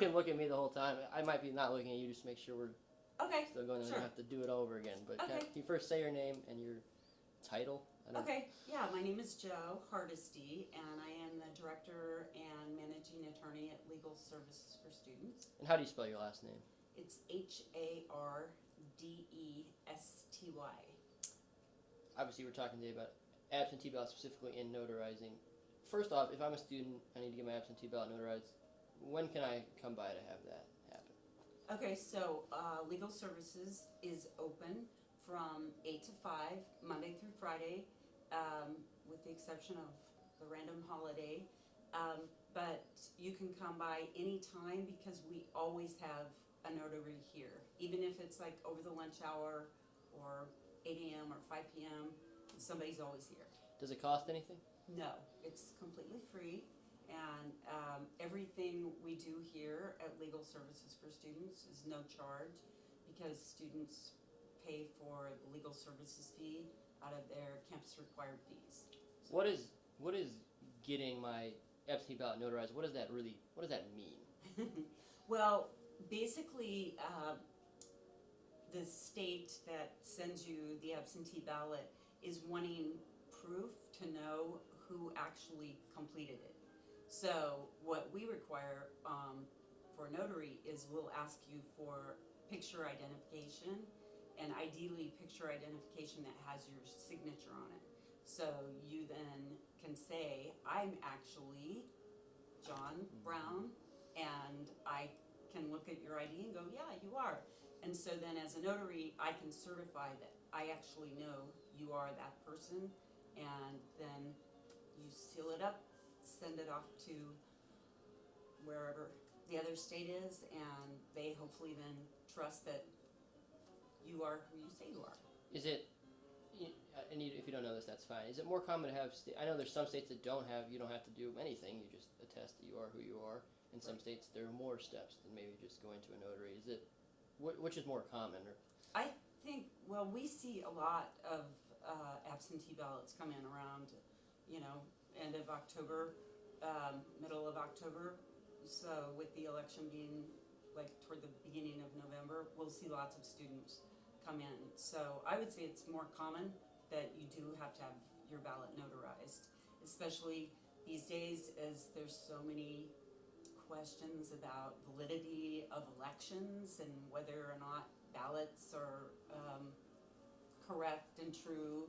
can look at me the whole time. I might be not looking at you, just to make sure we're Okay. still going, and Sure. I have to do it over again. But Okay. can you first say your name and your title? Okay, yeah, my name is Jo Hardesty, and I am the Director and Managing Attorney at Legal Services for Students. And how do you spell your last name? It's Hardesty. Obviously, we're talking today about absentee ballots, specifically in notarizing. First off, if I'm a student, I need to get my absentee ballot notarized. When can I come by to have that happen? Okay, so Legal Services is open from 8 to 5, Monday through Friday, with the exception of the random holiday. But you can come by anytime because we always have a notary here. Even if it's like over the lunch hour or 8 a.m. or 5 p.m., somebody's always here. Does it cost anything? No, it's completely free. And everything we do here at Legal Services for Students is no charge because students pay for the legal services fee out of their campus required fees. So What is getting my absentee ballot notarized? What does that mean? well, basically, the state that sends you the absentee ballot is wanting proof to know who actually completed it. So what we require for notary is we'll ask you for picture identification, and ideally picture identification that has your signature on it. So you then can say, I'm actually John Brown, and I can look at your ID and go, yeah, you are. And so then as a notary, I can certify that I actually know you are that person, and then you seal it up, send it off to wherever the other state is, and they hopefully then trust that you are who you say you are. Is it? And if you don't know this, that's fine. Is it more common to have? I know there's some states that don't have. You don't have to do anything. You just attest that you are who you are. In some states, there are more steps than maybe just going to a notary. Is it? Which is more common? Or? I think. Well, we see a lot of absentee ballots come in around, end of October, middle of October. So with the election being like toward the beginning of November, we'll see lots of students come in. So I would say it's more common that you do have to have your ballot notarized, especially these days as there's so many questions about validity of elections and whether or not ballots are correct and true.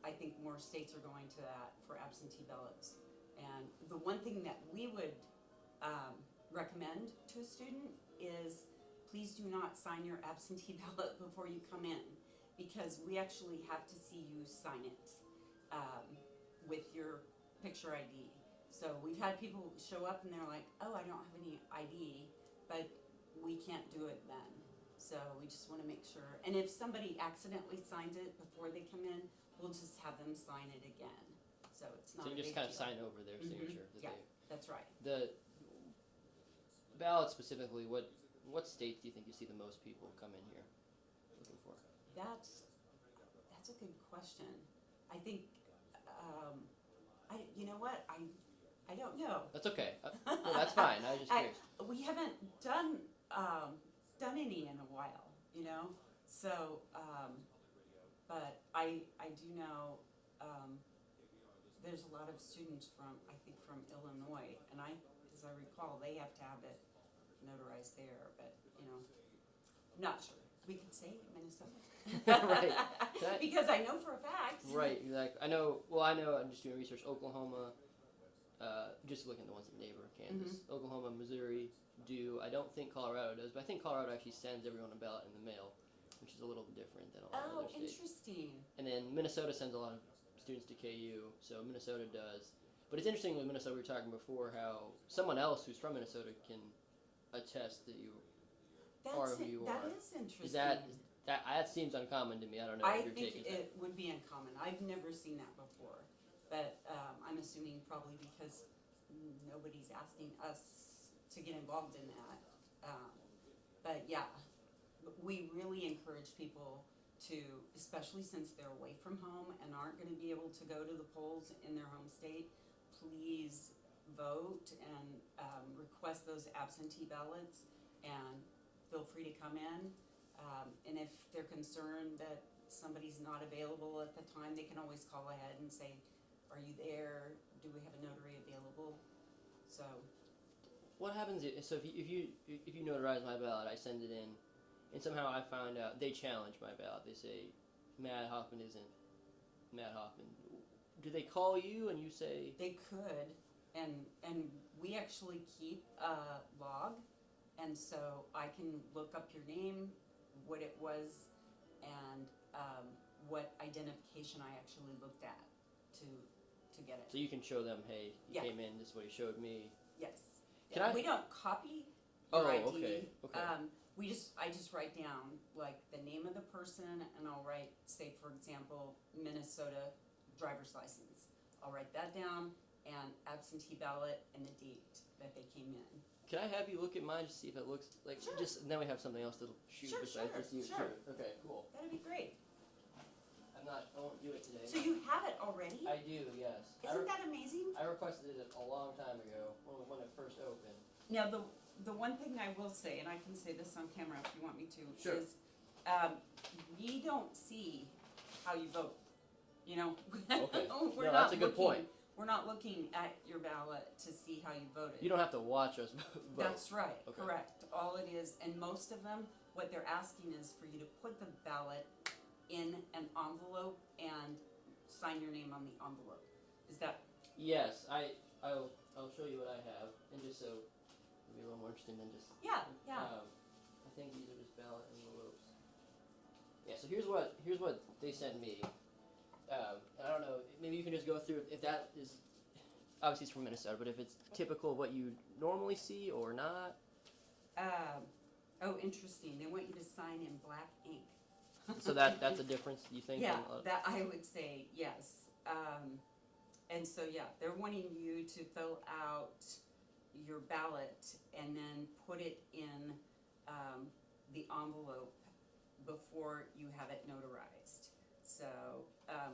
I think more states are going to that for absentee ballots. And the one thing that we would recommend to a student is please do not sign your absentee ballot before you come in, because we actually have to see you sign it with your picture ID. So we've had people show up and they're like, oh, I don't have any ID, but we can't do it then. So we just want to make sure. And if somebody accidentally signs it before they come in, we'll just have them sign it again. So it's not So you a just big kind of deal. sign over their signature. Yeah, that's right. The ballot specifically, what states do you think you see the most people come in here looking for? That's a good question. I think you know what, I don't know. That's okay. No, that's fine. I was just curious. We haven't done any in a while, So, but I do know there's a lot of students from Illinois, and as I recall, they have to have it notarized there, but not sure. We could say Minnesota. Right. Because I know for a fact. Right, exactly. I know, I'm just doing research. Oklahoma, just looking at the ones that neighbor Kansas. Oklahoma, Missouri do. I don't think Colorado does, but I think Colorado actually sends everyone a ballot in the mail, which is a little different than a lot of other states. Interesting. And then Minnesota sends a lot of students to KU, so Minnesota does. But it's interesting with Minnesota, we were talking before, how someone else who's from Minnesota can attest that you are who you are. That is interesting. That seems uncommon to me. I don't know I what your take think is. it would be uncommon. I've never seen that before, but I'm assuming probably because nobody's asking us to get involved in that. But yeah, we really encourage people to, especially since they're away from home and aren't going to be able to go to the polls in their home state, please vote and request those absentee ballots, and feel free to come in. And if they're concerned that somebody's not available at the time, they can always call ahead and say, are you there? Do we have a notary available? So, What happens so if you notarize my ballot, I send it in, and somehow I found out they challenge my ballot. They say Matt Hoffman isn't Matt Hoffman. Do they call you and you say they could, and we actually keep a log, and so I can look up your name, what it was, and what identification I actually looked at to get it. so you can show them, hey, he Yeah. came in, this is what he showed me. Yes. Can I- We don't copy Oh, your ID. okay. I just write down like the name of the person, and I'll write, say for example, Minnesota driver's license. I'll write that down, and absentee ballot and the date that they came in. Can I have you look at mine to see if it looks like Sure. just and then we have something else to shoot Sure, besides sure, just you. sure. Okay, cool. That'd be great. I won't do it today. So you have it already? I do, yes. Isn't that amazing? I requested it a long time ago when it first opened. Now, the one thing I will say, and I can say this on camera if you want me to, Sure. is we don't see how you vote. You know, Okay. we're No, not that's a good looking, point. We're not looking at your ballot to see how you voted. You don't have to watch us vote. That's right, Okay. correct. All it is, and most of them, what they're asking is for you to put the ballot in an envelope and sign your name on the envelope. Is that Yes, I'll show you what I have, and just so it'll be a little more interesting than just. yeah. I think these are just ballot envelopes. Yeah. So here's what they sent me. I don't know. Maybe you can just go through if that is. Obviously, it's from Minnesota, but if it's typical of what you normally see or not. Oh, interesting. They want you to sign in black ink. So that's a difference, you think? Yeah, in, that I would say yes. And so yeah, they're wanting you to fill out your ballot and then put it in the envelope before you have it notarized. So,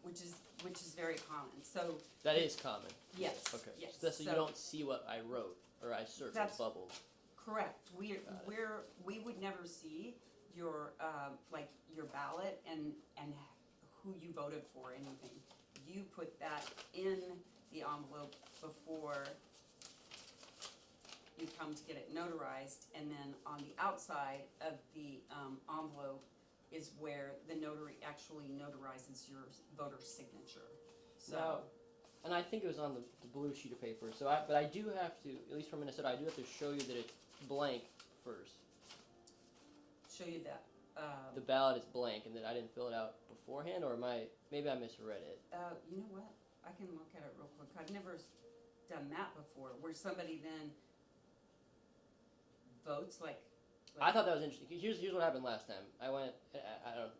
which is very common. So that is common. yes, Okay. yes. So you don't see what I wrote or I circled That's- bubbled. Correct. We would never see your like your ballot and who you voted for or anything. You put that in the envelope before you come to get it notarized, and then on the outside of the envelope is where the notary actually notarizes your voter's signature. So Now, and I think it was on the blue sheet of paper. So but I do have to, at least for Minnesota, I do have to show you that it's blank first. show you that. The ballot is blank, and that I didn't fill it out beforehand, or maybe I misread it. You know what? I can look at it real quick. I've never done that before, where somebody then votes like I thought that was interesting. Here's what happened last time. I went. I don't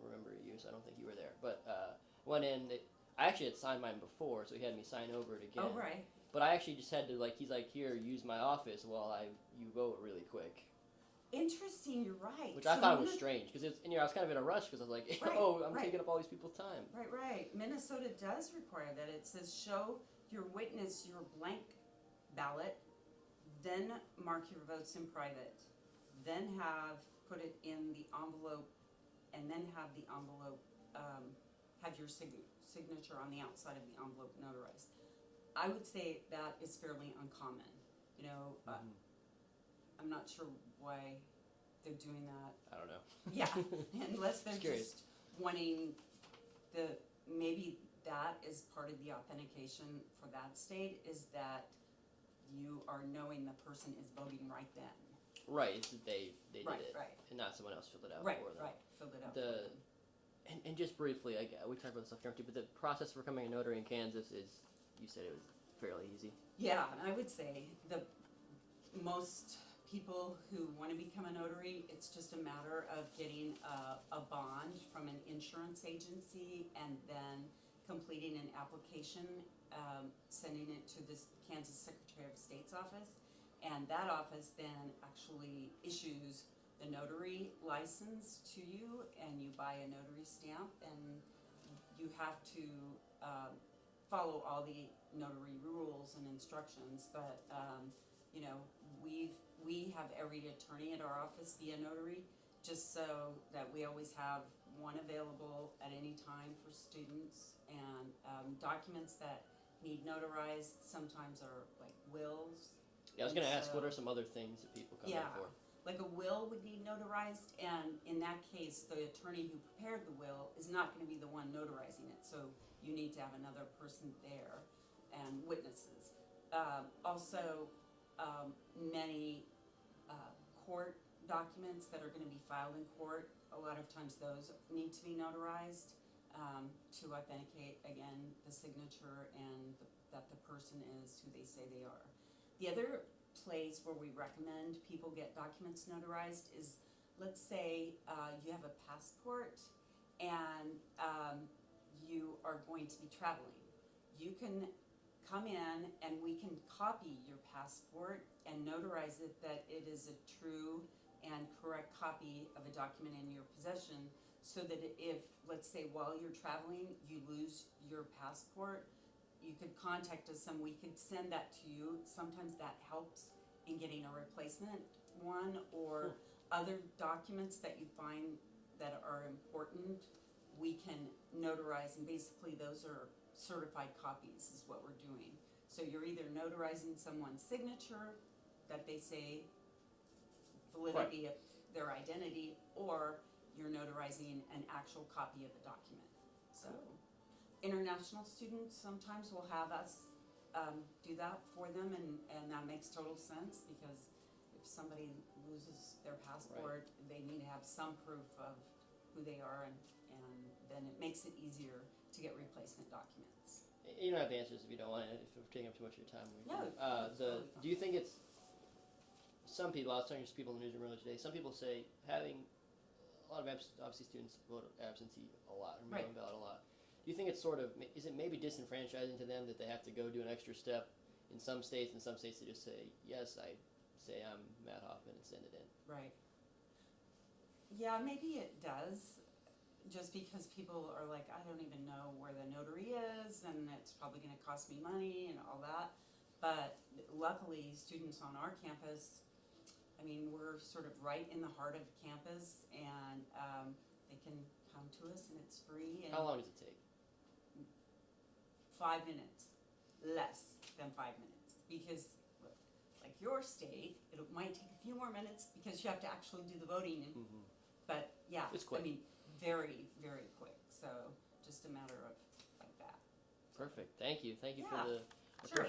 remember you, so I don't think you were there. But went in. I actually had signed mine before, so he had me sign over it again. oh right. But I actually just had to he's like, here, use my office while you vote really quick. Interesting, you're right. Which I So thought was strange because I was kind of in a rush because I was like, Right, oh, I'm right. taking up all these people's time. Right. Minnesota does require that. It says show your witness your blank ballot, then mark your votes in private, then put it in the envelope, and then have the envelope have your signature on the outside of the envelope notarized. I would say that is fairly uncommon. You know, I'm not sure why they're doing that. I don't know. Yeah, unless they're Just curious. just wanting maybe that is part of the authentication for that state, is that you are knowing the person is voting right then. Right, it's that they did Right, it, right. and not someone else filled it out Right, for them. right, filled it out. The and just briefly, we talked about this stuff here too, but the process for becoming a notary in Kansas is, you said it was fairly easy. Yeah, and I would say most people who want to become a notary, it's just a matter of getting a bond from an insurance agency and then completing an application, sending it to the Kansas Secretary of State's office, and that office then actually issues the notary license to you, and you buy a notary stamp, and you have to follow all the notary rules and instructions, but, you know, we have every attorney at our office be a notary, just so that we always have one available at any time for students, and, documents that need notarized sometimes are like wills. Yeah, I was gonna And ask, what so- are some other things that people come in Yeah. for? Like a will would need notarized, and in that case, the attorney who prepared the will is not gonna be the one notarizing it, so you need to have another person there and witnesses. Also, many, court documents that are gonna be filed in court, a lot of times those need to be notarized, to authenticate, again, the signature and that the person is who they say they are. The other place where we recommend people get documents notarized is, let's say, you have a passport and, you are going to be traveling. You can come in and we can copy your passport and notarize it that it is a true and correct copy of a document in your possession, so that if, let's say, while you're traveling, you lose your passport, you could contact us and we could send that to you. Sometimes that helps in getting a replacement one, or other documents that you find that are important, we can notarize, and basically those are certified copies is what we're doing. So you're either notarizing someone's signature that they say validity of their identity, or you're notarizing an actual copy of a document. So international students sometimes will have us do that for them, and that makes total sense, because if somebody loses their passport, they need to have some proof of who they are, and then it makes it easier to get replacement documents. You don't have to answer this if you don't want. If we're taking up too much of your time. No, that's totally fine. Do you think it's some people? I was talking to people in the newsroom earlier today. Some people say having a lot of obviously students vote absentee a lot, or mail in ballot a lot. Do you think it's sort of, is it maybe disenfranchising to them that they have to go do an extra step in some states, and some states they just say, yes, I say I'm Matt Hoffman, and send it in? Right. Yeah, maybe it does, just because people are like, I don't even know where the notary is, and it's probably gonna cost me money and all that. But luckily, students on our campus, I mean, we're sort of right in the heart of campus, and they can come to us, and it's free. And How long does it take? 5 minutes, less than 5 minutes, because like your state, it might take a few more minutes because you have to actually do the voting. And, but yeah, It's quick. I mean, very, very quick. So just a matter of like that. Perfect. Thank you. Thank you Yeah, for the. I sure.